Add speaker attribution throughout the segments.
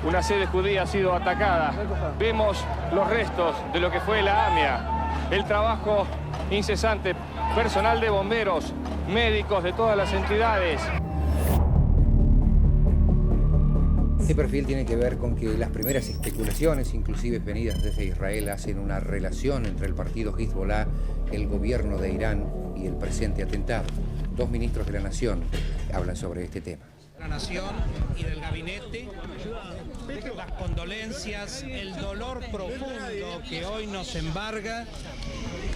Speaker 1: una sede judía ha sido atacada. Vemos los restos de lo que fue la AMIA, el trabajo incesante, personal de bomberos, médicos de todas las entidades.
Speaker 2: Este perfil tiene que ver con que las primeras especulaciones, inclusive venidas desde Israel, hacen una relación entre el partido Hezbollah, el gobierno de Irán y el presente atentado. Dos ministros de la Nación hablan sobre este tema.
Speaker 3: La Nación y del Gabinete, las condolencias, el dolor profundo que hoy nos embarga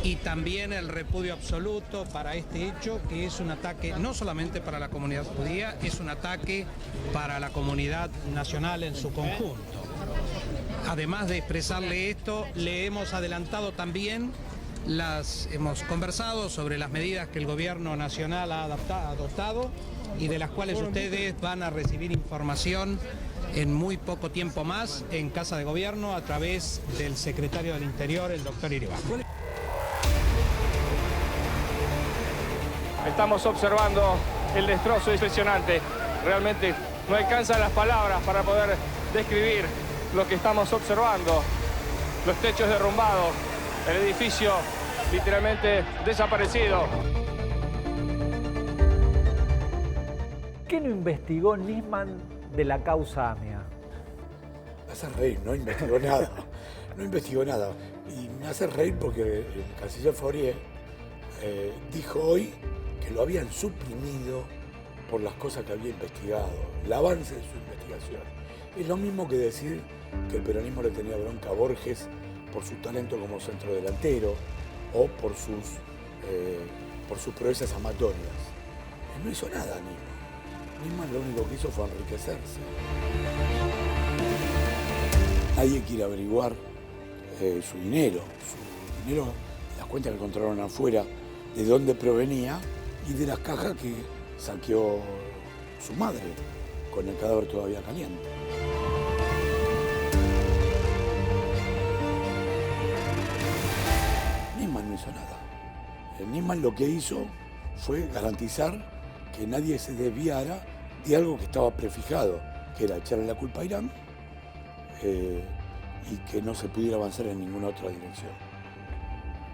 Speaker 3: y también el repudio absoluto para este hecho, que es un ataque no solamente para la comunidad judía, es un ataque para la comunidad nacional en su conjunto. Además de expresarle esto, le hemos adelantado también hemos conversado sobre las medidas que el gobierno nacional ha adoptado y de las cuales ustedes van a recibir información en muy poco tiempo más en Casa de Gobierno a través del secretario del Interior, el doctor Iribar.
Speaker 1: Estamos observando el destrozo impresionante. Realmente no alcanzan las palabras para poder describir lo que estamos observando. Los techos derrumbados, el edificio literalmente desaparecido.
Speaker 4: ¿Qué no investigó Nisman de la causa AMIA?
Speaker 5: Me hace reír, no investigó nada. No investigó nada. Y me hace reír porque el canciller Faurier dijo hoy que lo habían suprimido por las cosas que había investigado, el avance de su investigación. Es lo mismo que decir que el peronismo le tenía bronca a Borges por su talento como centrodelantero o por sus proezas amatorias. Él no hizo nada, Nisman lo único que hizo fue enriquecerse. Nadie quiere averiguar su dinero, las cuentas que encontraron afuera, de dónde provenía y de las cajas que saqueó su madre, con el cadáver todavía caliente. Nisman no hizo nada. Nisman lo que hizo fue garantizar que nadie se desviara de algo que estaba prefijado, que era echarle la culpa a Irán y que no se pudiera avanzar en ninguna otra dirección.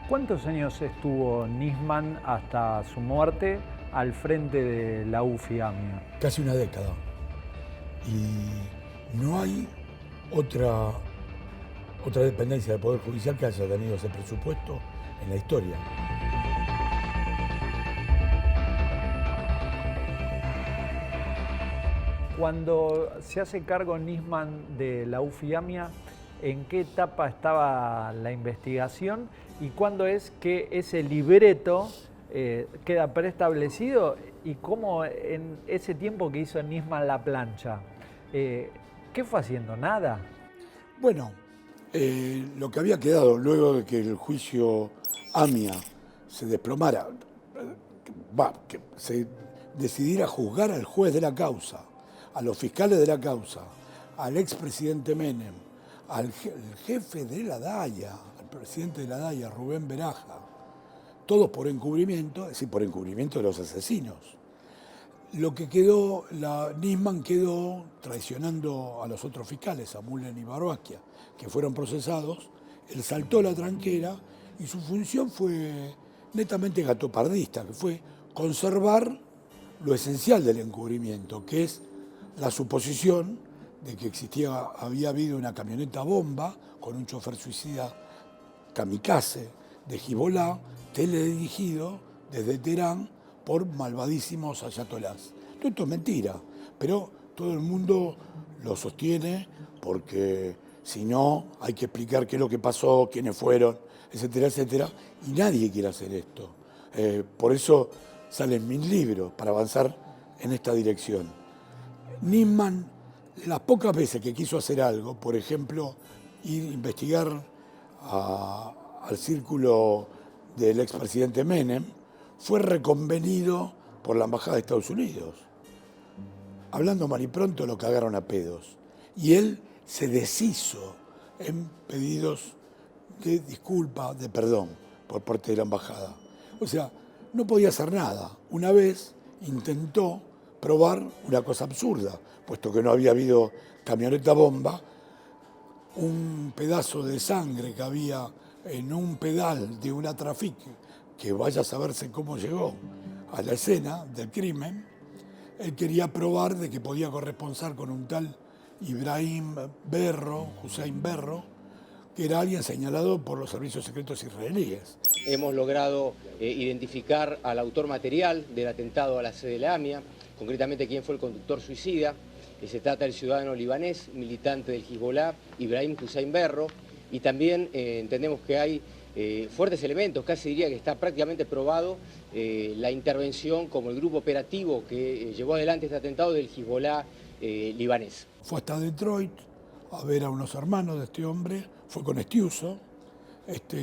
Speaker 4: ¿Cuántos años estuvo Nisman hasta su muerte al frente de la UFI-AMIA?
Speaker 5: Casi una década. Y no hay otra dependencia del Poder Judicial que haya tenido ese presupuesto en la historia.
Speaker 4: Cuando se hace cargo Nisman de la UFI-AMIA, ¿en qué etapa estaba la investigación y cuándo es que ese libreto queda preestablecido y cómo en ese tiempo que hizo Nisman la plancha? ¿Qué fue haciendo? ¿Nada?
Speaker 5: Bueno, lo que había quedado luego de que el juicio AMIA se desplomara, que se decidiera juzgar al juez de la causa, a los fiscales de la causa, al expresidente Menem, al jefe de la DAIA, al presidente de la DAIA, Rubén Beraja, todos por encubrimiento, es decir, por encubrimiento de los asesinos. Lo que quedó, Nisman quedó traicionando a los otros fiscales, a Mullen y Barbasquia, que fueron procesados. Él saltó la tranquera y su función fue netamente gatopardista, que fue conservar lo esencial del encubrimiento, que es la suposición de que había habido una camioneta bomba con un chofer suicida kamikaze de Hezbollah, teledirigido desde Teherán por malvadísimos ayatolás. Todo esto es mentira, pero todo el mundo lo sostiene porque si no hay que explicar qué es lo que pasó, quiénes fueron, etcétera, etcétera, y nadie quiere hacer esto. Por eso salen mis libros, para avanzar en esta dirección. Nisman, las pocas veces que quiso hacer algo, por ejemplo, ir a investigar al círculo del expresidente Menem, fue reconvenido por la Embajada de Estados Unidos. Hablando mal y pronto, lo cagaron a pedos. Y él se deshizo en pedidos de disculpa, de perdón, por parte de la Embajada. O sea, no podía hacer nada. Una vez intentó probar una cosa absurda, puesto que no había habido camioneta bomba, un pedazo de sangre que había en un pedal de una Trafic, que vaya a saberse cómo llegó a la escena del crimen. Él quería probar de que podía corresponder con un tal Ibrahim Berro, Hussein Berro, que era alguien señalado por los servicios secretos israelíes.
Speaker 6: Hemos logrado identificar al autor material del atentado a la sede de la AMIA, concretamente quién fue el conductor suicida. Se trata del ciudadano libanés, militante del Hezbollah, Ibrahim Hussein Berro, y también entendemos que hay fuertes elementos, casi diría que está prácticamente probado la intervención como el grupo operativo que llevó adelante este atentado del Hezbollah libanés.
Speaker 5: Fue hasta Detroit a ver a unos hermanos de este hombre, fue con Estiuso,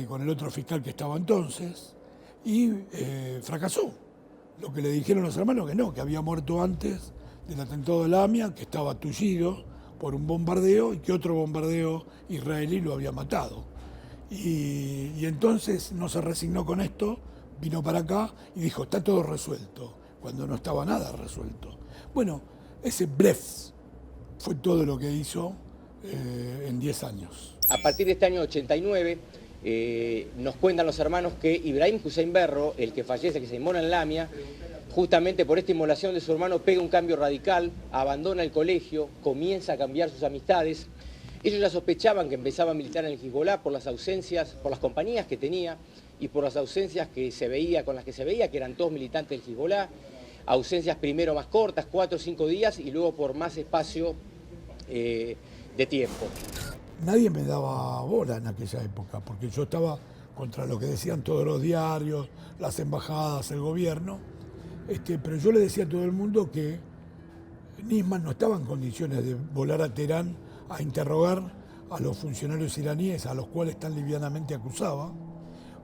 Speaker 5: con el otro fiscal que estaba entonces, y fracasó. Lo que le dijeron los hermanos que no, que había muerto antes del atentado de la AMIA, que estaba tullido por un bombardeo y que otro bombardeo israelí lo había matado. Y entonces no se resignó con esto, vino para acá y dijo, está todo resuelto, cuando no estaba nada resuelto. Bueno, ese blef fue todo lo que hizo en 10 años.
Speaker 6: A partir de este año 89, nos cuentan los hermanos que Ibrahim Hussein Berro, el que fallece, que se inmola en la AMIA, justamente por esta inmolación de su hermano pega un cambio radical, abandona el colegio, comienza a cambiar sus amistades. Ellos ya sospechaban que empezaba a militar en el Hezbollah por las ausencias, por las compañías que tenía y por las ausencias que se veía, con las que se veía, que eran todos militantes del Hezbollah. Ausencias primero más cortas, 4 o 5 días, y luego por más espacio de tiempo.
Speaker 5: Nadie me daba bola en aquella época, porque yo estaba contra lo que decían todos los diarios, las embajadas, el gobierno, pero yo le decía a todo el mundo que Nisman no estaba en condiciones de volar a Teherán a interrogar a los funcionarios iraníes, a los cuales tan livianamente acusaba,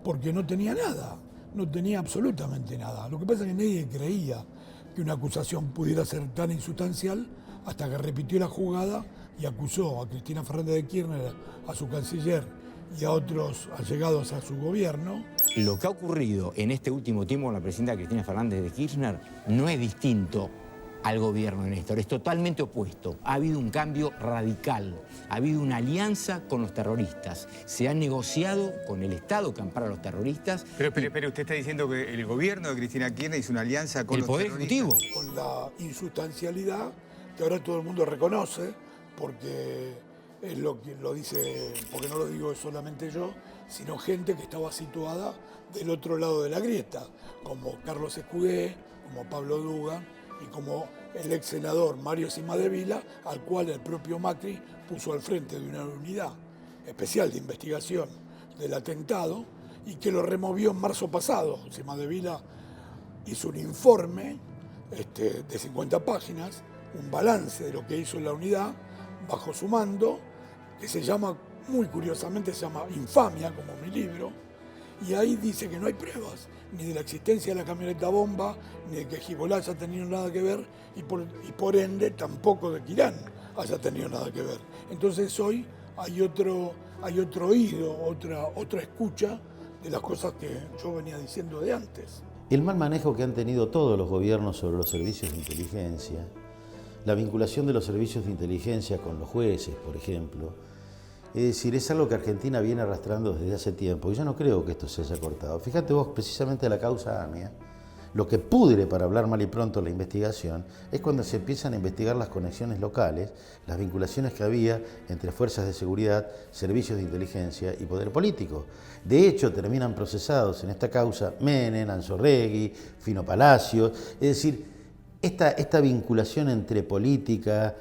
Speaker 5: porque no tenía nada, no tenía absolutamente nada. Lo que pasa es que nadie creía que una acusación pudiera ser tan insustancial hasta que repitió la jugada y acusó a Cristina Fernández de Kirchner, a su canciller y a otros allegados a su gobierno.
Speaker 7: Lo que ha ocurrido en este último tiempo con la presidenta Cristina Fernández de Kirchner no es distinto al gobierno de Néstor, es totalmente opuesto. Ha habido un cambio radical, ha habido una alianza con los terroristas, se ha negociado con el Estado que ampara a los terroristas.
Speaker 8: Pero usted está diciendo que el gobierno de Cristina Kirchner hizo una alianza con
Speaker 7: el Poder Ejecutivo.
Speaker 5: Con la insustancialidad que ahora todo el mundo reconoce, porque es lo que lo dice, porque no lo digo solamente yo, sino gente que estaba situada del otro lado de la grieta, como Carlos Escudé, como Pablo Dugan y como el ex senador Mario Cimadevila, al cual el propio Macri puso al frente de una unidad especial de investigación del atentado y que lo removió en marzo pasado. Cimadevila hizo un informe de 50 páginas, un balance de lo que hizo la unidad bajo su mando, que se llama, muy curiosamente, se llama Infamia, como mi libro, y ahí dice que no hay pruebas, ni de la existencia de la camioneta bomba, ni de que Hezbollah haya tenido nada que ver, y por ende tampoco de que Irán haya tenido nada que ver. Entonces hoy hay otro oído, otra escucha de las cosas que yo venía diciendo de antes.
Speaker 9: El mal manejo que han tenido todos los gobiernos sobre los servicios de inteligencia, la vinculación de los servicios de inteligencia con los jueces, por ejemplo, es decir, es algo que Argentina viene arrastrando desde hace tiempo y yo no creo que esto se haya cortado. Fíjate vos, precisamente la causa AMIA, lo que pudre, para hablar mal y pronto, la investigación, es cuando se empiezan a investigar las conexiones locales, las vinculaciones que había entre fuerzas de seguridad, servicios de inteligencia y poder político. De hecho, terminan procesados en esta causa Menem, Anzorregui, Fino Palacios, es decir, esta vinculación entre política,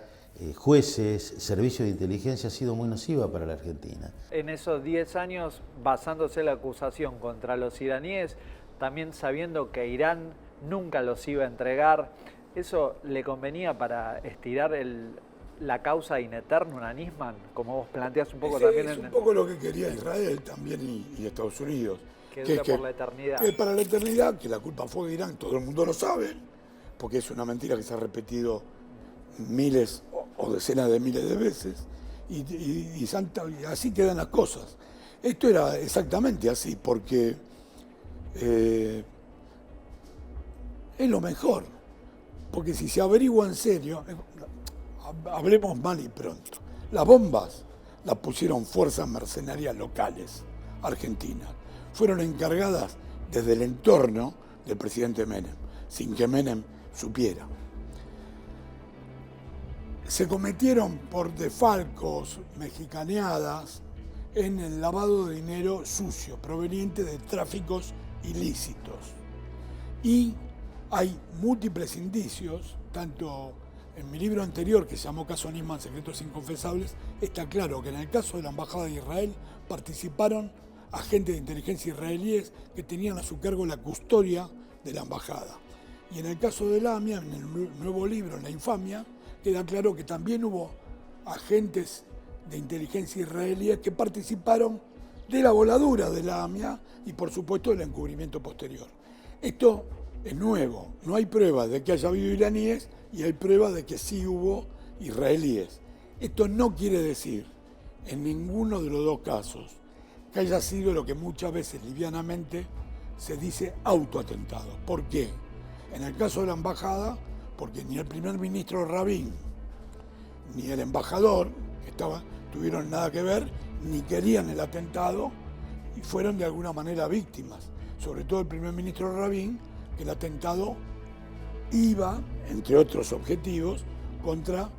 Speaker 9: jueces, servicios de inteligencia ha sido muy nociva para la Argentina.
Speaker 4: En esos 10 años, basándose en la acusación contra los iraníes, también sabiendo que Irán nunca los iba a entregar, ¿eso le convenía para estirar la causa in eternum a Nisman? Como vos planteás un poco también.
Speaker 5: Es un poco lo que quería Israel también y Estados Unidos.
Speaker 4: Que dura por la eternidad.
Speaker 5: Que para la eternidad, que la culpa fue de Irán, todo el mundo lo sabe, porque es una mentira que se ha repetido miles o decenas de miles de veces, y así quedan las cosas. Esto era exactamente así, porque es lo mejor, Porque si se averigua en serio, hablemos mal y pronto. Las bombas las pusieron fuerzas mercenarias locales, argentinas. Fueron encargadas desde el entorno del presidente Menem, sin que Menem supiera. Se cometieron por desfalcos, mexicaneadas, en el lavado de dinero sucio, proveniente de tráficos ilícitos. Y hay múltiples indicios, tanto en mi libro anterior, que se llamó Caso Nisman, Secretos Inconfesables, está claro que en el caso de la Embajada de Israel participaron agentes de inteligencia israelíes que tenían a su cargo la custodia de la embajada. Y en el caso de la AMIA, en el nuevo libro, en La Infamia, queda claro que también hubo agentes de inteligencia israelíes que participaron de la voladura de la AMIA y, por supuesto, del encubrimiento posterior. Esto es nuevo, no hay pruebas de que haya habido iraníes y hay pruebas de que sí hubo israelíes. Esto no quiere decir, en ninguno de los dos casos, que haya sido lo que muchas veces livianamente se dice autoatentado. ¿Por qué? En el caso de la embajada, porque ni el primer ministro Rabin, ni el embajador tuvieron nada que ver, ni querían el atentado, y fueron de alguna manera víctimas. Sobre todo el primer ministro Rabin, que el atentado iba, entre otros objetivos, contra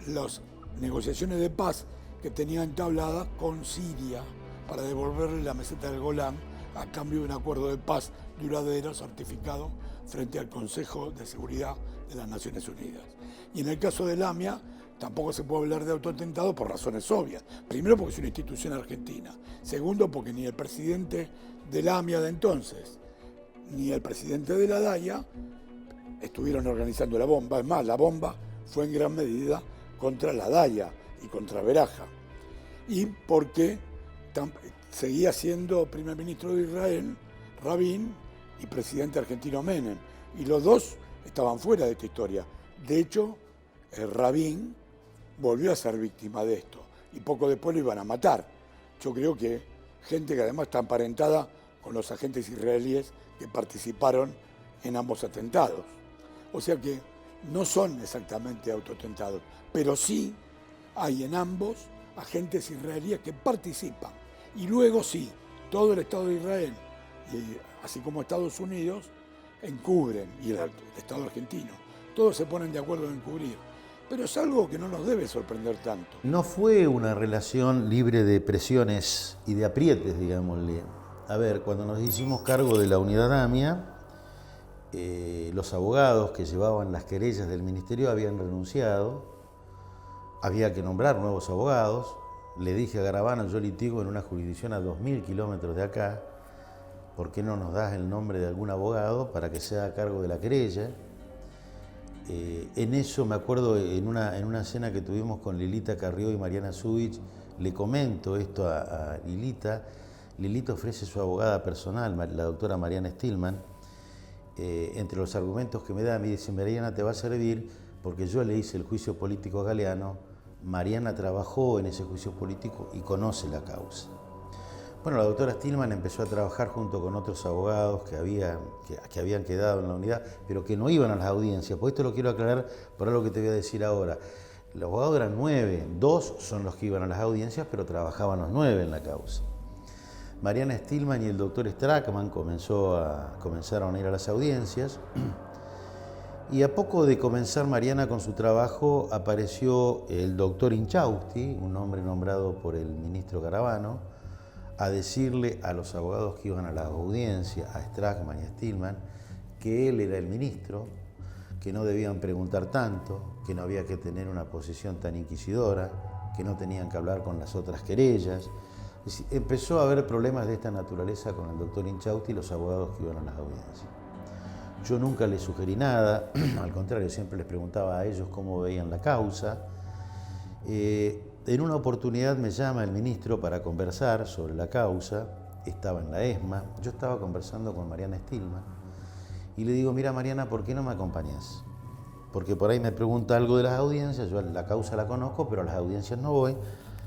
Speaker 5: las negociaciones de paz que tenía entabladas con Siria para devolverle la meseta del Golán a cambio de un acuerdo de paz duradero certificado frente al Consejo de Seguridad de las Naciones Unidas. Y en el caso de la AMIA tampoco se puede hablar de autoatentado por razones obvias. Primero, porque es una institución argentina. Segundo, porque ni el presidente de la AMIA de entonces ni el presidente de la DAIA estuvieron organizando la bomba. Es más, la bomba fue en gran medida contra la DAIA y contra Beraja. Y porque seguía siendo primer ministro de Israel Rabin y presidente argentino Menem. Y los dos estaban fuera de esta historia. De hecho, Rabin volvió a ser víctima de esto y poco después lo iban a matar. Yo creo que gente que además está emparentada con los agentes israelíes que participaron en ambos atentados. O sea que no son exactamente autoatentados, pero sí hay en ambos agentes israelíes que participan. Y luego sí, todo el Estado de Israel, así como Estados Unidos, encubren, y el Estado argentino, todos se ponen de acuerdo en encubrir. Pero es algo que no nos debe sorprender tanto.
Speaker 9: No fue una relación libre de presiones y de aprietes, digámosle. A ver, cuando nos hicimos cargo de la unidad AMIA, los abogados que llevaban las querellas del ministerio habían renunciado, había que nombrar nuevos abogados. Le dije a Garabano, yo litigo en una jurisdicción a 2.000 kilómetros de acá, ¿por qué no nos das el nombre de algún abogado para que sea a cargo de la querella? En eso me acuerdo, en una cena que tuvimos con Lilita Carrió y Mariana Zubich, le comento esto a Lilita. Lilita ofrece su abogada personal, la doctora Mariana Stillman. Entre los argumentos que me da, me dice: Mariana, te va a servir porque yo le hice el juicio político a Galeano, Mariana trabajó en ese juicio político y conoce la causa. Bueno, la doctora Stillman empezó a trabajar junto con otros abogados que habían quedado en la unidad, pero que no iban a las audiencias. Por esto lo quiero aclarar por algo que te voy a decir ahora. Los abogados eran 9, 2 son los que iban a las audiencias, pero trabajaban los 9 en la causa. Mariana Stillman y el doctor Strackman comenzaron a ir a las audiencias, y a poco de comenzar Mariana con su trabajo apareció el doctor Inchausti, un hombre nombrado por el ministro Garabano, a decirle a los abogados que iban a la audiencia, a Strackman y a Stillman, que él era el ministro, que no debían preguntar tanto, que no había que tener una posición tan inquisidora, que no tenían que hablar con las otras querellas. Empezó a haber problemas de esta naturaleza con el doctor Inchausti y los abogados que iban a las audiencias. Yo nunca les sugerí nada, al contrario, siempre les preguntaba a ellos cómo veían la causa. En una oportunidad me llama el ministro para conversar sobre la causa, estaba en la ESMA, yo estaba conversando con Mariana Stillman y le digo: mira Mariana, ¿por qué no me acompañás? Porque por ahí me pregunta algo de las audiencias, yo la causa la conozco, pero a las audiencias no voy,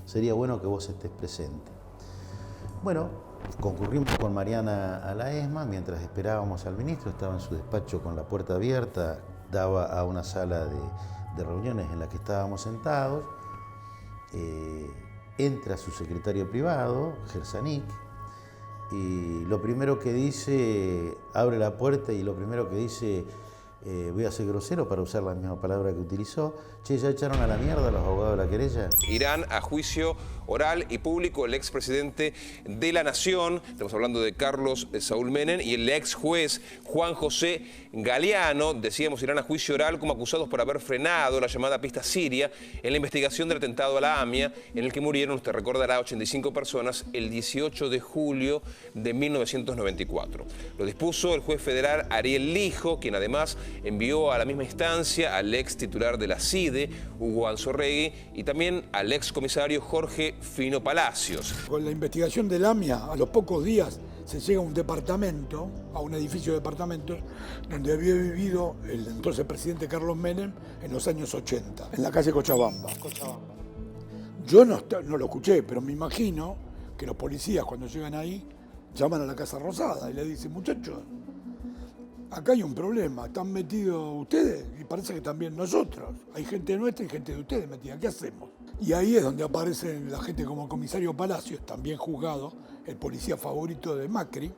Speaker 9: sería bueno que vos estés presente. Bueno, concurrimos con Mariana a la ESMA, mientras esperábamos al ministro, estaba en su despacho con la puerta abierta, daba a una sala de reuniones en la que estábamos sentados. Entra su secretario privado, Gersanik, y lo primero que dice, abre la puerta y lo primero que dice, voy a ser grosero para usar la misma palabra que utilizó, che, ¿ya echaron a la mierda a los abogados de la querella?
Speaker 10: Irán a juicio oral y público el expresidente de la Nación, estamos hablando de Carlos Saúl Menem, y el ex juez Juan José Galeano. Decíamos, irán a juicio oral como acusados por haber frenado la llamada pista siria en la investigación del atentado a la AMIA, en el que murieron, usted recordará, 85 personas el 18 de julio de 1994. Lo dispuso el juez federal Ariel Lijo, quien además envió a la misma instancia al ex titular de la CIDE, Hugo Anzorregui, y también al ex comisario Jorge Fino Palacios.
Speaker 5: Con la investigación del AMIA, a los pocos días se llega a un departamento, a un edificio de departamentos, donde había vivido el entonces presidente Carlos Menem en los años 80, en la calle Cochabamba. Yo no lo escuché, pero me imagino que los policías cuando llegan ahí llaman a la Casa Rosada y le dicen, muchachos, acá hay un problema, están metidos ustedes y parece que también nosotros. Hay gente nuestra y gente de ustedes metida, ¿qué hacemos? Y ahí es donde aparecen la gente como el comisario Palacios, también juzgado, el policía favorito de Macri,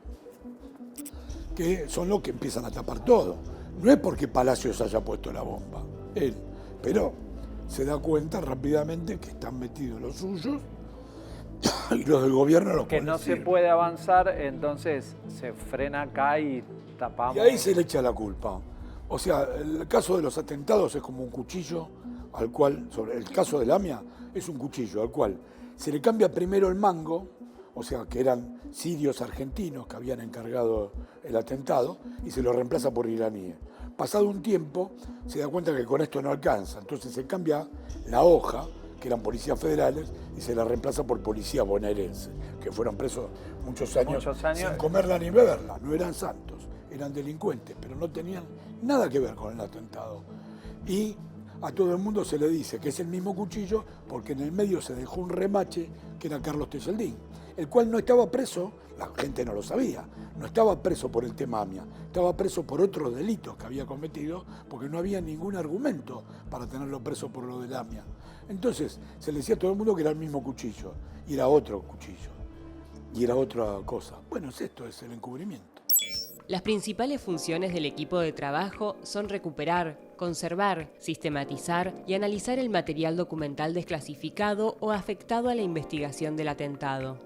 Speaker 5: que son los que empiezan a tapar todo. No es porque Palacios haya puesto la bomba, él, pero se da cuenta rápidamente que están metidos los suyos y los del gobierno los
Speaker 4: que no se puede avanzar, entonces se frena acá y tapamos.
Speaker 5: Y ahí se le echa la culpa. O sea, el caso de los atentados es como un cuchillo al cual, sobre el caso del AMIA, es un cuchillo al cual se le cambia primero el mango, o sea, que eran sirios argentinos que habían encargado el atentado, y se lo reemplaza por iraníes. Pasado un tiempo, se da cuenta que con esto no alcanza, entonces se cambia la hoja, que eran policías federales, y se la reemplaza por policías bonaerenses, que fueron presos muchos años sin comerla ni beberla. No eran santos, eran delincuentes, pero no tenían nada que ver con el atentado. Y a todo el mundo se le dice que es el mismo cuchillo porque en el medio se dejó un remache que era Carlos Tejeldín, el cual no estaba preso, la gente no lo sabía, no estaba preso por el tema AMIA, estaba preso por otros delitos que había cometido porque no había ningún argumento para tenerlo preso por lo del AMIA. Entonces se le decía a todo el mundo que era el mismo cuchillo y era otro cuchillo y era otra cosa. Bueno, esto es el encubrimiento.
Speaker 11: Las principales funciones del equipo de trabajo son recuperar, conservar, sistematizar y analizar el material documental desclasificado o afectado a la investigación del atentado.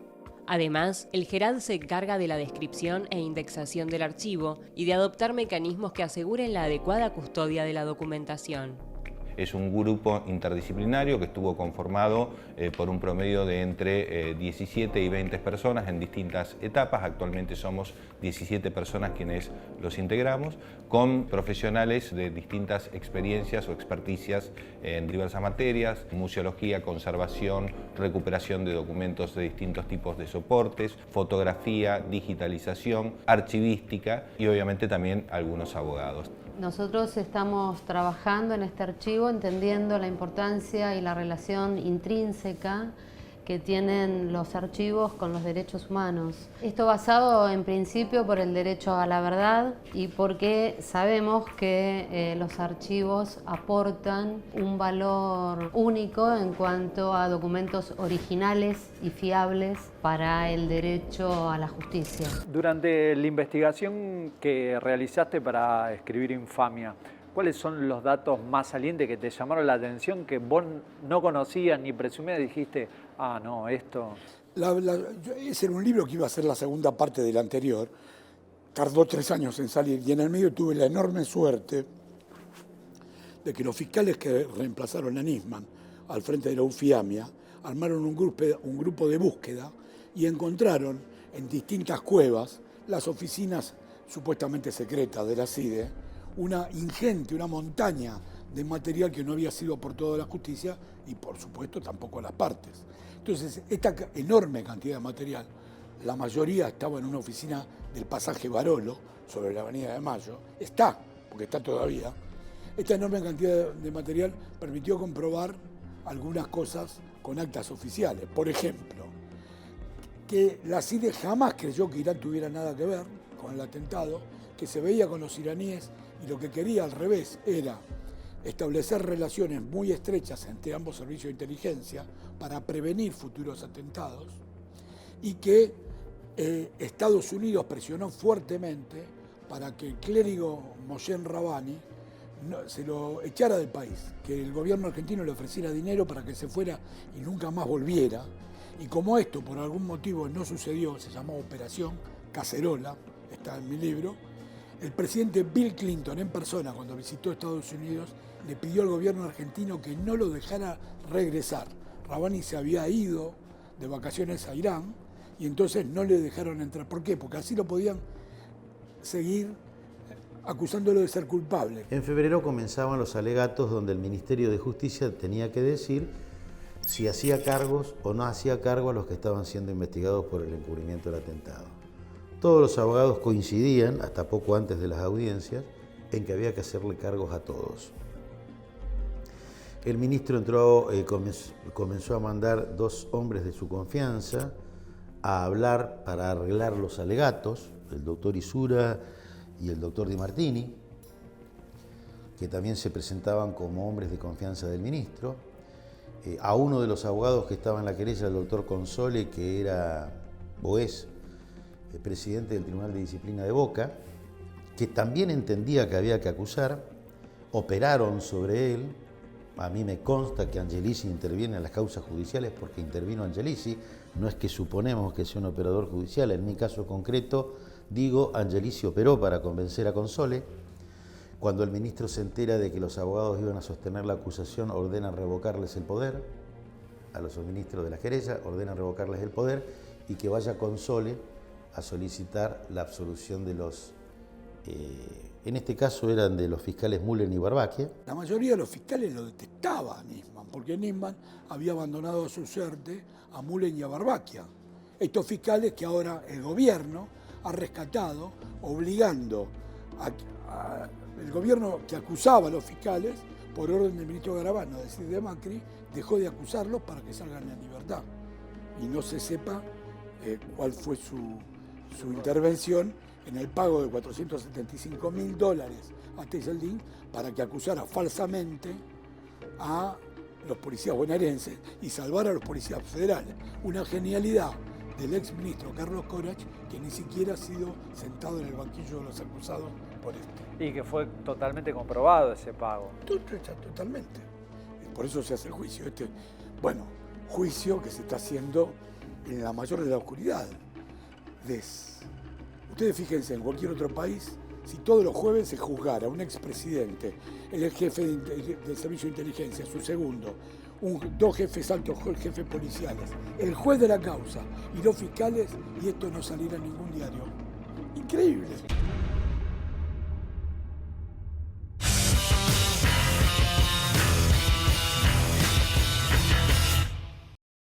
Speaker 11: Además, el GERAD se encarga de la descripción e indexación del archivo y de adoptar mecanismos que aseguren la adecuada custodia de la documentación.
Speaker 12: Es un grupo interdisciplinario que estuvo conformado por un promedio de entre 17 y 20 personas en distintas etapas. Actualmente somos 17 personas quienes los integramos, con profesionales de distintas experiencias o experticias en diversas materias: museología, conservación, recuperación de documentos de distintos tipos de soportes, fotografía, digitalización, archivística y obviamente también algunos abogados.
Speaker 13: Nosotros estamos trabajando en este archivo entendiendo la importancia y la relación intrínseca que tienen los archivos con los derechos humanos. Esto basado en principio por el derecho a la verdad y porque sabemos que los archivos aportan un valor único en cuanto a documentos originales y fiables para el derecho a la justicia.
Speaker 4: Durante la investigación que realizaste para escribir Infamia, ¿cuáles son los datos más salientes que te llamaron la atención, que vos no conocías ni presumías y dijiste, ah, no, esto...
Speaker 5: Ese era un libro que iba a ser la segunda parte del anterior. Tardó 3 años en salir y en el medio tuve la enorme suerte de que los fiscales que reemplazaron a Nisman al frente de la UFIAMIA armaron un grupo de búsqueda y encontraron en distintas cuevas las oficinas supuestamente secretas de la CIDE, una montaña de material que no había sido aportado a la justicia y por supuesto tampoco a las partes. Entonces, esta enorme cantidad de material, la mayoría estaba en una oficina del pasaje Barolo, sobre la Avenida de Mayo, porque está todavía. Esta enorme cantidad de material permitió comprobar algunas cosas con actas oficiales. Por ejemplo, que la CIDE jamás creyó que Irán tuviera nada que ver con el atentado, que se veía con los iraníes y lo que quería al revés era establecer relaciones muy estrechas entre ambos servicios de inteligencia para prevenir futuros atentados, y que Estados Unidos presionó fuertemente para que el clérigo Moshe Rabani se lo echara del país, que el gobierno argentino le ofreciera dinero para que se fuera y nunca más volviera. Y como esto por algún motivo no sucedió, se llamó Operación Cacerola, está en mi libro, el presidente Bill Clinton en persona, cuando visitó Estados Unidos, le pidió al gobierno argentino que no lo dejara regresar. Rabani se había ido de vacaciones a Irán y entonces no le dejaron entrar. ¿Por qué? Porque así lo podían seguir acusándolo de ser culpable.
Speaker 9: En febrero comenzaban los alegatos donde el Ministerio de Justicia tenía que decir si hacía cargos o no hacía cargo a los que estaban siendo investigados por el encubrimiento del atentado. Todos los abogados coincidían, hasta poco antes de las audiencias, en que había que hacerle cargos a todos. El ministro comenzó a mandar 2 hombres de su confianza a hablar para arreglar los alegatos, el doctor Isura y el doctor Di Martini, que también se presentaban como hombres de confianza del ministro. A uno de los abogados que estaba en la querella, el doctor Console, que era o es el presidente del Tribunal de Disciplina de Boca, que también entendía que había que acusar, operaron sobre él. A mí me consta que Angelici interviene en las causas judiciales porque intervino Angelici, no es que suponemos que sea un operador judicial. En mi caso concreto, digo, Angelici operó para convencer a Console. Cuando el ministro se entera de que los abogados iban a sostener la acusación, ordenan revocarles el poder, a los ministros de la querella, ordenan revocarles el poder y que vaya Console a solicitar la absolución de los... en este caso eran de los fiscales Mullen y Barbacchia.
Speaker 5: La mayoría de los fiscales lo detestaba a Nisman, porque Nisman había abandonado a su suerte a Mullen y a Barbacchia. Estos fiscales que ahora el gobierno ha rescatado, obligando el gobierno que acusaba a los fiscales, por orden del ministro Garabano, es decir, de Macri, dejó de acusarlos para que salgan en libertad. Y no se sepa cuál fue su intervención en el pago de $475.000 a Tejeldín para que acusara falsamente a los policías bonaerenses y salvara a los policías federales. Una genialidad del exministro Carlos Corach, que ni siquiera ha sido sentado en el banquillo de los acusados por esto.
Speaker 4: Y que fue totalmente comprobado ese pago.
Speaker 5: Totalmente. Por eso se hace el juicio. Juicio que se está haciendo en la mayor de la oscuridad. Ustedes fíjense, en cualquier otro país, si todos los jueves se juzgara a un expresidente, el jefe del servicio de inteligencia, su segundo, 2 jefes altos, jefes policiales, el juez de la causa y los fiscales, y esto no saliera en ningún diario. Increíble.